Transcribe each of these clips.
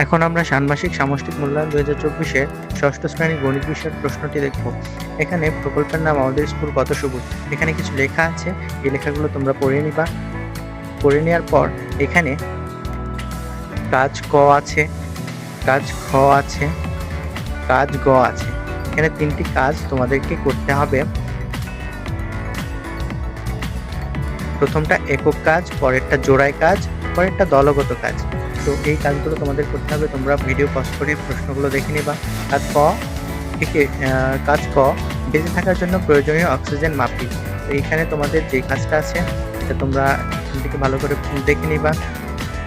এখন আমরা ষান্মাসিক সামষ্টিক মূল্যায়ন 2024-এর ষষ্ঠ শ্রেণীর গণিত বিষয়ের প্রশ্নটি দেখব। এখানে প্রকল্পের নাম আমাদের স্কুল কত সবুজ। এখানে কিছু লেখা আছে, এই লেখাগুলো তোমরা পড়ে নিবা। পড়ে নেওয়ার পর এখানে কাজ ক আছে, কাজ খ আছে, কাজ গ আছে। এখানে 3টি কাজ তোমাদেরকে করতে হবে। প্রথমটা একক কাজ, পরেরটা জোড়ায় কাজ, পরেরটা দলগত কাজ। তো এই কাজগুলো তোমাদের করতে হবে। তোমরা ভিডিও পজ করে প্রশ্নগুলো দেখে নিবা। কাজ ক থেকে কাজ ক, বেঁচে থাকার জন্য প্রয়োজনীয় অক্সিজেন মাপি। তো এইখানে তোমাদের যে কাজটা আছে সেটা তোমরা এখান থেকে ভালো করে দেখে নিবা।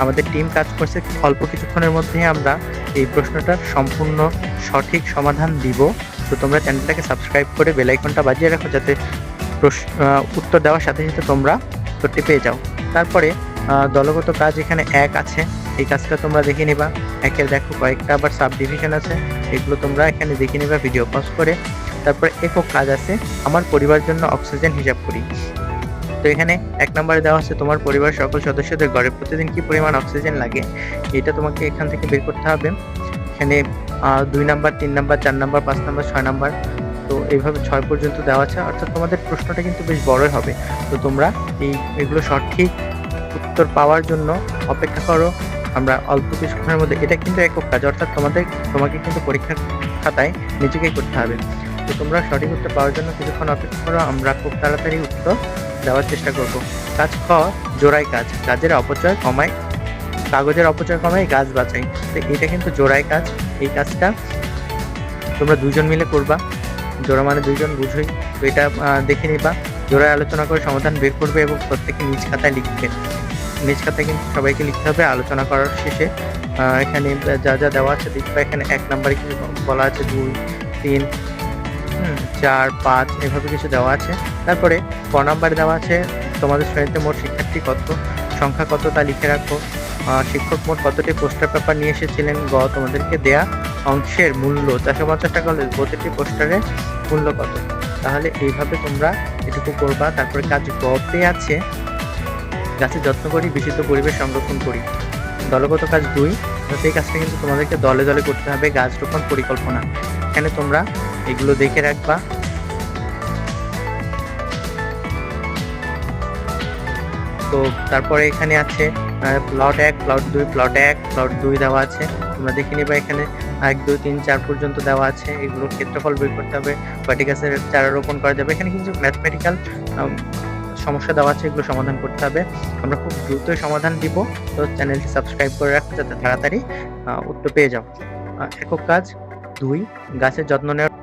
আমাদের টিম কাজ করছে, অল্প কিছুক্ষণের মধ্যেই আমরা এই প্রশ্নটার সম্পূর্ণ সঠিক সমাধান দিব। তো তোমরা চ্যানেলটাকে সাবস্ক্রাইব করে বেল আইকনটা বাজিয়ে রাখো, যাতে উত্তর দেওয়ার সাথে সাথে তোমরা উত্তরটি পেয়ে যাও। তারপরে দলগত কাজ এখানে 1 আছে, এই কাজটা তোমরা দেখে নিবা। 1-এর দেখো কয়েকটা আবার সাব ডিভিশন আছে, এগুলো তোমরা এখানে দেখে নিবা ভিডিও পজ করে। তারপরে একক কাজ আছে, আমার পরিবারের জন্য অক্সিজেন হিসাব করি। তো এখানে 1 নম্বরে দেওয়া আছে তোমার পরিবারের সকল সদস্যদের গড়ে প্রতিদিন কি পরিমাণ অক্সিজেন লাগে, এটা তোমাকে এখান থেকে বের করতে হবে। এখানে 2 number, 3 number, 4 number, 5 number, 6 number, তো এইভাবে 6 পর্যন্ত দেওয়া আছে। অর্থাৎ তোমাদের প্রশ্নটা কিন্তু বেশ বড়ই হবে। তো তোমরা এগুলো সঠিক উত্তর পাওয়ার জন্য অপেক্ষা করো। আমরা অল্প কিছুক্ষণের মধ্যে, এটা কিন্তু একক কাজ, অর্থাৎ তোমাকে কিন্তু পরীক্ষার খাতায় নিজেকেই করতে হবে। তো তোমরা সঠিক উত্তর পাওয়ার জন্য কিছুক্ষণ অপেক্ষা করো, আমরা খুব তাড়াতাড়ি উত্তর দেওয়ার চেষ্টা করব। কাজ খ, জোড়ায় কাজ, কাগজের অপচয় কমায় গাছ বাঁচাই। তো এটা কিন্তু জোড়ায় কাজ। এই কাজটা তোমরা 2 জন মিলে করবা। জোড়া মানে 2 জন, বুঝোই। তো এটা দেখে নিবা, জোড়ায় আলোচনা করে সমাধান বের করবে এবং প্রত্যেকে নিজ খাতায় লিখবে। নিজ খাতায় কিন্তু সবাইকে লিখতে হবে। আলোচনা করার শেষে এখানে যা যা দেওয়া আছে দেখবা। এখানে 1 নম্বরে কিছু বলা আছে, 2, 3, 4, 5 এভাবে কিছু দেওয়া আছে। তারপরে ক নাম্বারে দেওয়া আছে তোমাদের শ্রেণীতে মোট শিক্ষার্থী কত, সংখ্যা কত তা লিখে রাখো। শিক্ষক মোট কতটি পোস্টার পেপার নিয়ে এসেছিলেন। গ, তোমাদেরকে দেয়া অংশের মূল্য 450 টাকা হলে প্রতিটি পোস্টারের মূল্য কত। তাহলে এইভাবে তোমরা এটুকু করবা। তারপরে কাজ গ তে আছে, গাছের যত্ন করি, বিশুদ্ধ পরিবেশ সংরক্ষণ করি। দলগত কাজ 2, এই কাজটা কিন্তু তোমাদেরকে দলে দলে করতে হবে। গাছ রোপণ পরিকল্পনা, এখানে তোমরা এগুলো দেখে রাখবা। তো তারপরে এখানে আছে প্লট 1, প্লট 2, প্লট 1, প্লট 2 দেওয়া আছে, তোমরা দেখে নিবা। এখানে 1, 2, 3, 4 পর্যন্ত দেওয়া আছে। এগুলো ক্ষেত্রফল বের করতে হবে, কয়টি গাছের চারা রোপণ করা যাবে। এখানে কিছু ম্যাথমেটিক্যাল সমস্যা দেওয়া আছে, এগুলো সমাধান করতে হবে। আমরা খুব দ্রুতই সমাধান দিব। তো চ্যানেলটি সাবস্ক্রাইব করে রাখো, যাতে তাড়াতাড়ি উত্তর পেয়ে যাও। একক কাজ 2, গাছের যত্ন নেওয়ার